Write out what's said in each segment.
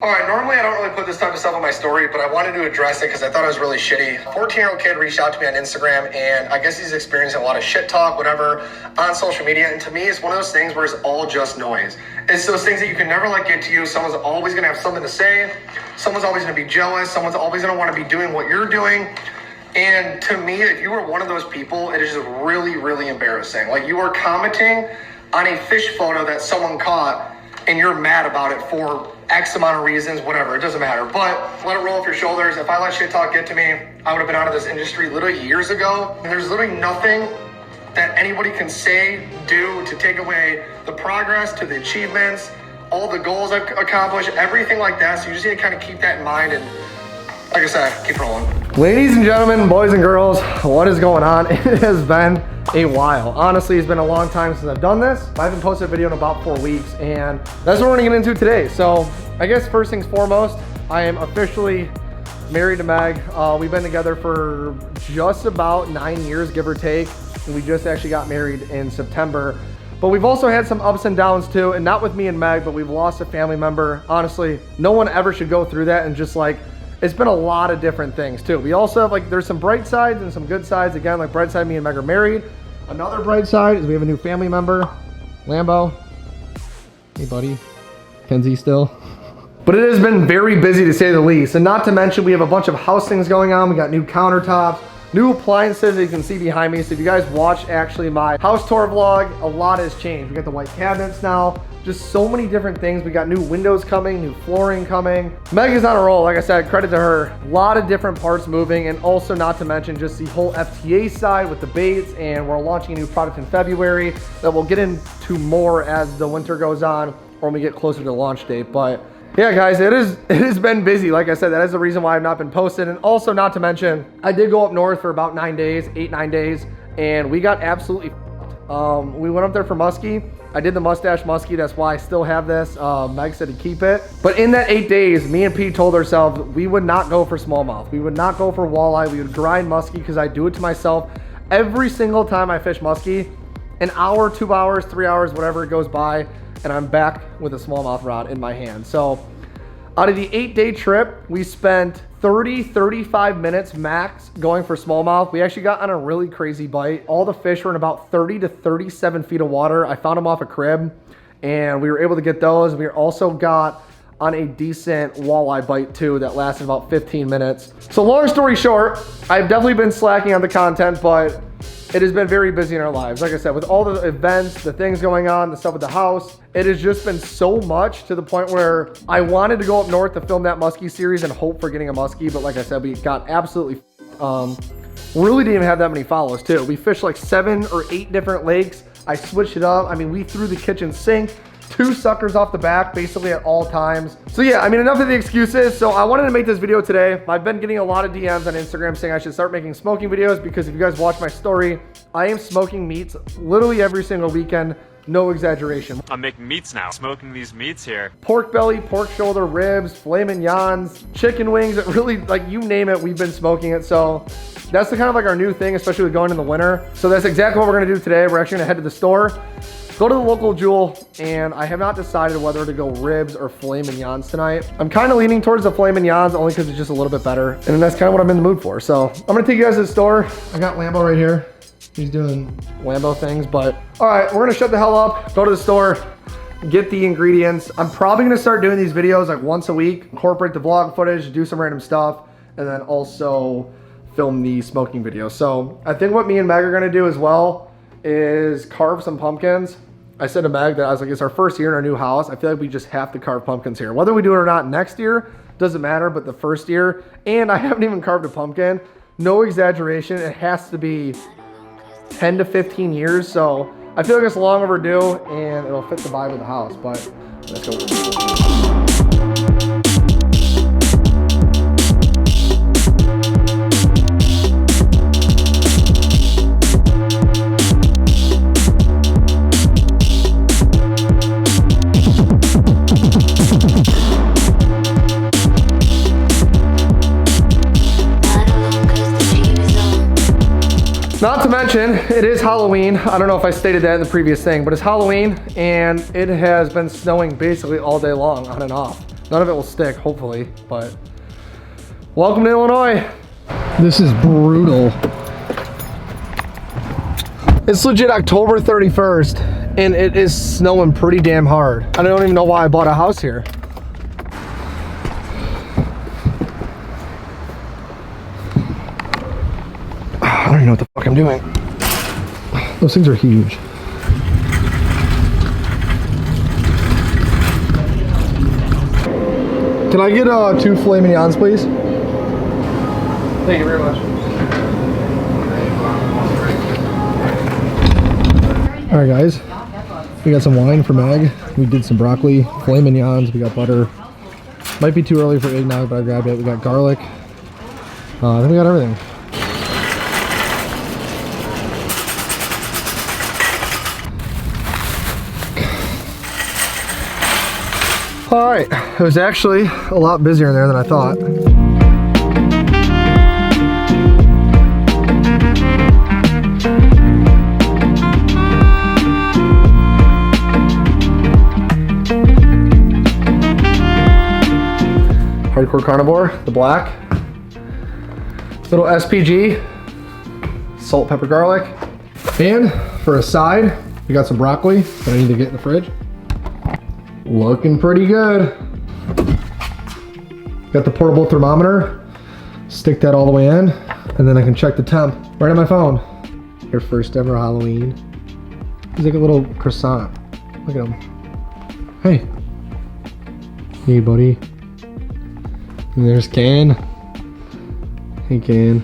All right, normally I don't really put this type of stuff on my story, but I wanted to address it because I thought it was really shitty. A 14-year-old kid reached out to me on Instagram, and I guess he's experiencing a lot of shit talk, whatever, on social media. And to me, it's one of those things where it's all just noise. It's those things that you can never let get to you. Someone's always going to have something to say. Someone's always going to be jealous. Someone's always going to want to be doing what you're doing. And to me, if you were one of those people, it is just really, really embarrassing. Like, you are commenting on a fish photo that someone caught, and you're mad about it for X amount of reasons, whatever, it doesn't matter. But let it roll off your shoulders. If I let shit talk get to me, I would have been out of this industry literally years ago. And there's literally nothing that anybody can say, do to take away the progress, to the achievements, all the goals I've accomplished, everything like that. So you just need to kind of keep that in mind and, like I said, keep rolling. Ladies and gentlemen, boys and girls, what is going on? It has been a while. Honestly, it's been a long time since I've done this. I haven't posted a video in about 4 weeks, and that's what we're gonna get into today. So I guess first things foremost, I am officially married to Meg. We've been together for just about 9 years, give or take. And we just actually got married in September. But we've also had some ups and downs too, and not with me and Meg, but we've lost a family member. Honestly, no one ever should go through that, and just like, it's been a lot of different things too. We also have there's some bright sides and some good sides. Again, like bright side, me and Meg are married. Another bright side is we have a new family member, Lambo. Hey buddy, Kenzie still. But it has been very busy to say the least. And not to mention we have a bunch of house things going on. We got new countertops, new appliances that you can see behind me. So if you guys watch actually my house tour vlog, a lot has changed. We got the white cabinets now. Just so many different things. We got new windows coming, new flooring coming. Meg is on a roll, like I said, credit to her. A lot of different parts moving, and also not to mention just the whole FTA side with the baits, and we're launching a new product in February that we'll get into more as the winter goes on or when we get closer to the launch date. But yeah, guys, it has been busy. Like I said, that is the reason why I've not been posted. And also not to mention, I did go up north for about 9 days, 8-9 days, and we got absolutely we went up there for muskie. I did the mustache muskie, that's why I still have this. Meg said to keep it. But in that 8 days, me and Pete told ourselves we would not go for smallmouth. We would not go for walleye. We would grind muskie because I do it to myself every single time I fish muskie. An hour, 2 hours, 3 hours, whatever it goes by, and I'm back with a smallmouth rod in my hand. So out of the 8-day trip, we spent 35 minutes max going for smallmouth. We actually got on a really crazy bite. All the fish were in about 30 to 37 feet of water. I found them off a crib, and we were able to get those. We also got on a decent walleye bite too that lasted about 15 minutes. So long story short, I've definitely been slacking on the content, but it has been very busy in our lives. Like I said, with all the events, the things going on, the stuff with the house, it has just been so much to the point where I wanted to go up north to film that muskie series and hope for getting a muskie. But like I said, we got absolutely, really didn't even have that many follows too. We fished like 7 or 8 different lakes. I switched it up. I mean, we threw the kitchen sink, 2 suckers off the back basically at all times. So yeah, I mean, enough of the excuses. So I wanted to make this video today. I've been getting a lot of DMs on Instagram saying I should start making smoking videos, because if you guys watch my story, I am smoking meats literally every single weekend. No exaggeration. I'm making meats now, smoking these meats here. Pork belly, pork shoulder, ribs, filet mignons, chicken wings, it really, like, you name it, we've been smoking it. So that's the kind of like our new thing, especially with going in the winter. So that's exactly what we're gonna do today. We're actually gonna head to the store, go to the local Jewel, and I have not decided whether to go ribs or filet mignons tonight. I'm kind of leaning towards the filet mignons only because it's just a little bit better, and that's kind of what I'm in the mood for. So I'm gonna take you guys to the store. I got Lambo right here. He's doing Lambo things, but all right, we're gonna shut the hell up, go to the store, get the ingredients. I'm probably gonna start doing these videos like once a week, incorporate the vlog footage, do some random stuff, and then also film the smoking video. So I think what me and Meg are gonna do as well is carve some pumpkins. I said to Meg that I was like, it's our first year in our new house. I feel like we just have to carve pumpkins here. Whether we do it or not next year, doesn't matter, but the first year, and I haven't even carved a pumpkin. No exaggeration, it has to be 10 to 15 years. So I feel like it's long overdue, and it'll fit the vibe of the house, but let's go. Not to mention, it is Halloween. I don't know if I stated that in the previous thing, but it's Halloween, and it has been snowing basically all day long, on and off. None of it will stick, hopefully, but welcome to Illinois. This is brutal. It's legit October 31st, and it is snowing pretty damn hard. I don't even know why I bought a house here. I don't even know what the fuck I'm doing. Those things are huge. Can I get 2 filet mignons, please? Thank you very much. All right, guys. We got some wine for Meg. We did some broccoli, filet mignons. We got butter. Might be too early for eggnog, but I grabbed it. We got garlic. I think we got everything. All right, it was actually a lot busier in there than I thought. Hardcore carnivore, the black. Little SPG, salt, pepper, garlic. And for a side, we got some broccoli that I need to get in the fridge. Looking pretty good. Got the portable thermometer. Stick that all the way in, and then I can check the temp right on my phone. Your first ever Halloween. He's like a little croissant. Look at him. Hey. Hey, buddy. And there's Can. Hey, Can.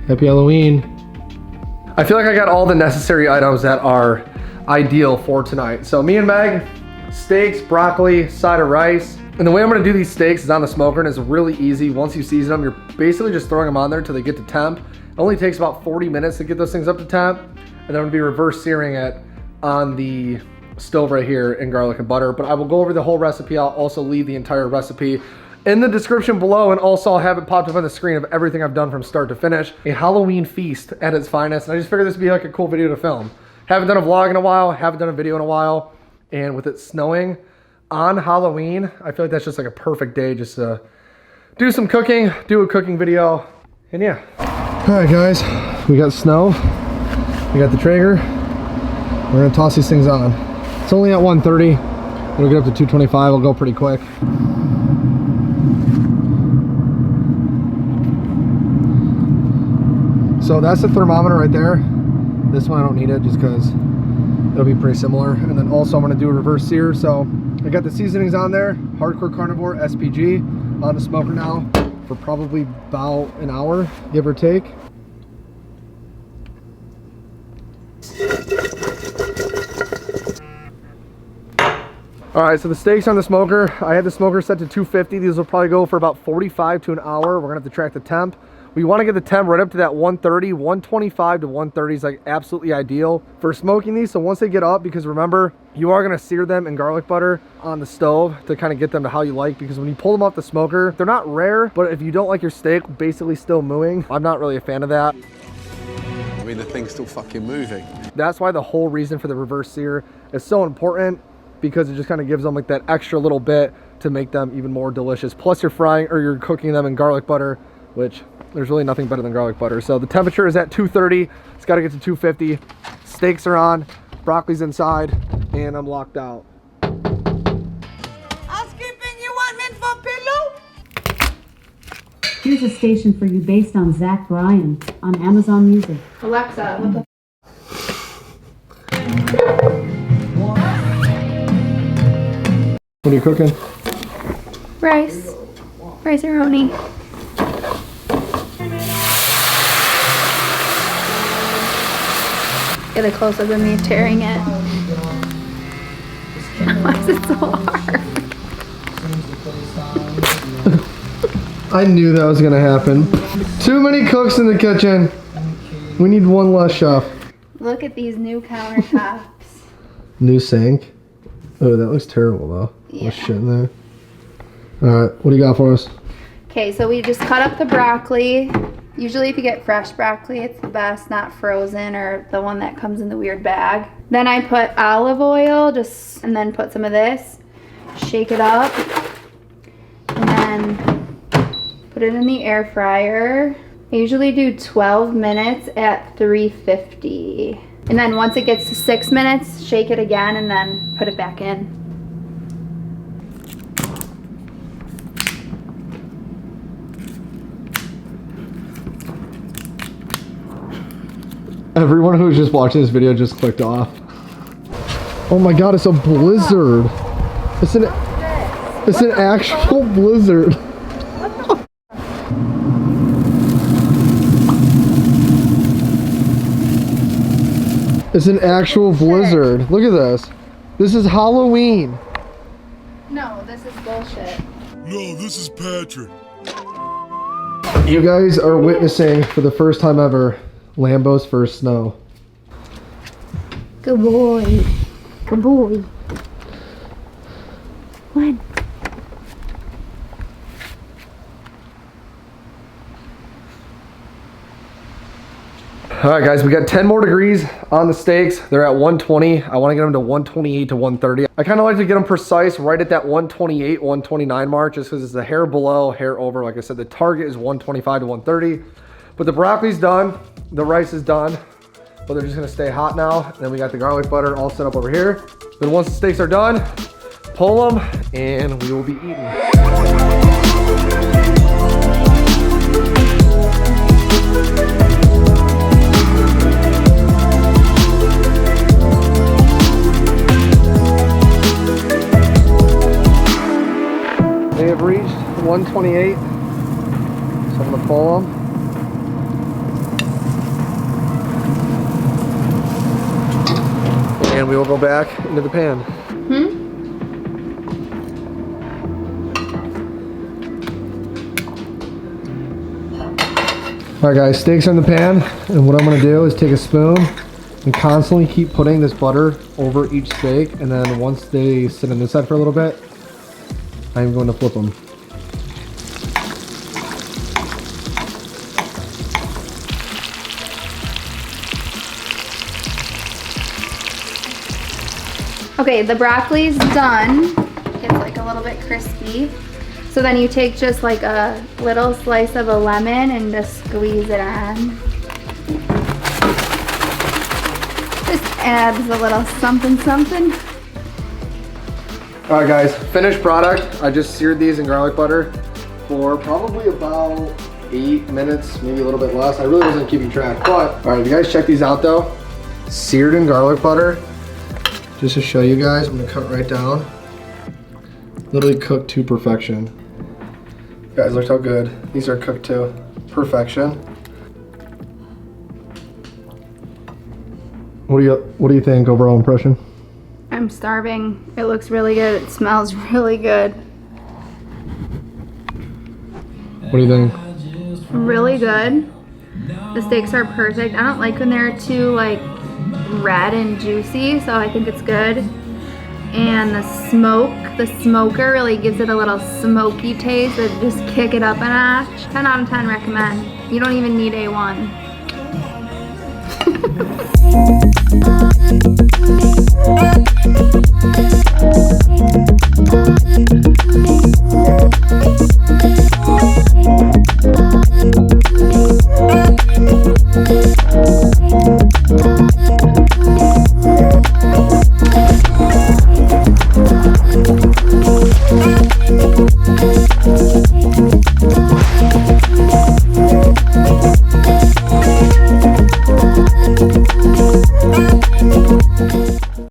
Happy Halloween. I feel like I got all the necessary items that are ideal for tonight. So me and Meg, steaks, broccoli, side of rice. And the way I'm gonna do these steaks is on the smoker, and it's really easy. Once you season them, you're basically just throwing them on there until they get to temp. It only takes about 40 minutes to get those things up to temp. And then I'm gonna be reverse searing it on the stove right here in garlic and butter. But I will go over the whole recipe. I'll also leave the entire recipe in the description below, and also I'll have it popped up on the screen of everything I've done from start to finish. A Halloween feast at its finest. And I just figured this would be like a cool video to film. Haven't done a vlog in a while, haven't done a video in a while, and with it snowing on Halloween, I feel like that's just like a perfect day just to do some cooking, do a cooking video, and yeah. All right, guys, we got snow, we got the Traeger. We're gonna toss these things on. It's only at 130. It'll get up to 225, it'll go pretty quick. So that's the thermometer right there. This one I don't need it just because it'll be pretty similar. And then also I'm gonna do a reverse sear. So I got the seasonings on there. Hardcore carnivore SPG on the smoker now for probably about an hour, give or take. All right, so the steaks on the smoker, I had the smoker set to 250. These will probably go for about 45 to an hour. We're gonna have to track the temp. We want to get the temp right up to that 130, 125 to 130 is like absolutely ideal for smoking these. So once they get up, because remember, you are going to sear them in garlic butter on the stove to kind of get them to how you like, because when you pull them off the smoker, they're not rare, but if you don't like your steak basically still mooing, I'm not really a fan of that. I mean, the thing's still fucking moving. That's why the whole reason for the reverse sear is so important, because it just kind of gives them like that extra little bit to make them even more delicious. Plus you're frying or you're cooking them in garlic butter, which there's really nothing better than garlic butter. So the temperature is at 230. It's got to get to 250. Steaks are on, broccoli's inside, and I'm locked out. Housekeeping, you want mint for pillow? Here's a station for you based on Zach Bryan on Amazon Music. Alexa, what the What are you cooking? rice? Rice-a-roni. Get a close-up of me tearing it. Why is it so hard? I knew that was gonna happen. Too many cooks in the kitchen. We need one less chef. Look at these new countertops. New sink. Oh, that looks terrible though. Yeah. There's shit in there. Alright, what do you got for us? Okay, so we just cut up the broccoli. Usually if you get fresh broccoli, it's the best, not frozen or the one that comes in the weird bag. Then I put olive oil, and then put some of this. shake it up, and then put it in the air fryer. I usually do 12 minutes at 350. And then once it gets to 6 minutes, shake it again and then put it back in. Everyone who's just watching this video just clicked off. Oh my god, it's a blizzard. It's an actual blizzard. It's an actual blizzard. Look at this. This is Halloween. No, this is bullshit. No, this is Patrick. You guys are witnessing for the first time ever Lambo's first snow. Good boy. Good boy. When? All right, guys, we got 10 more degrees on the steaks. They're at 120. I want to get them to 128 to 130. I kind of like to get them precise right at that 128, 129 mark, just because it's a hair below, hair over. Like I said, the target is 125 to 130. But the broccoli's done. The rice is done. But they're just going to stay hot now. And then we got the garlic butter all set up over here. Then once the steaks are done, pull them, and we will be eating. They have reached 128, so I'm going to pull them. And we will go back into the pan. All right, guys, steaks are in the pan, and what I'm going to do is take a spoon and constantly keep putting this butter over each steak, and then once they sit on this side for a little bit, I'm going to flip them. Okay, the broccoli's done. It's like a little bit crispy. So then you take just like a little slice of a lemon and just squeeze it on. Just adds a little something something. All right, guys, finished product. I just seared these in garlic butter for probably about 8 minutes, maybe a little bit less. I really wasn't keeping track, but all right, if you guys check these out though, seared in garlic butter. Just to show you guys, I'm gonna cut right down. Literally cooked to perfection. Guys, look how good. These are cooked to perfection. What do you think, overall impression? I'm starving. It looks really good. It smells really good. What do you think? Really good. The steaks are perfect. I don't like when they're too like red and juicy, so I think it's good. And the smoker really gives it a little smoky taste that just kick it up a notch. 10 out of 10 recommend. You don't even need A1.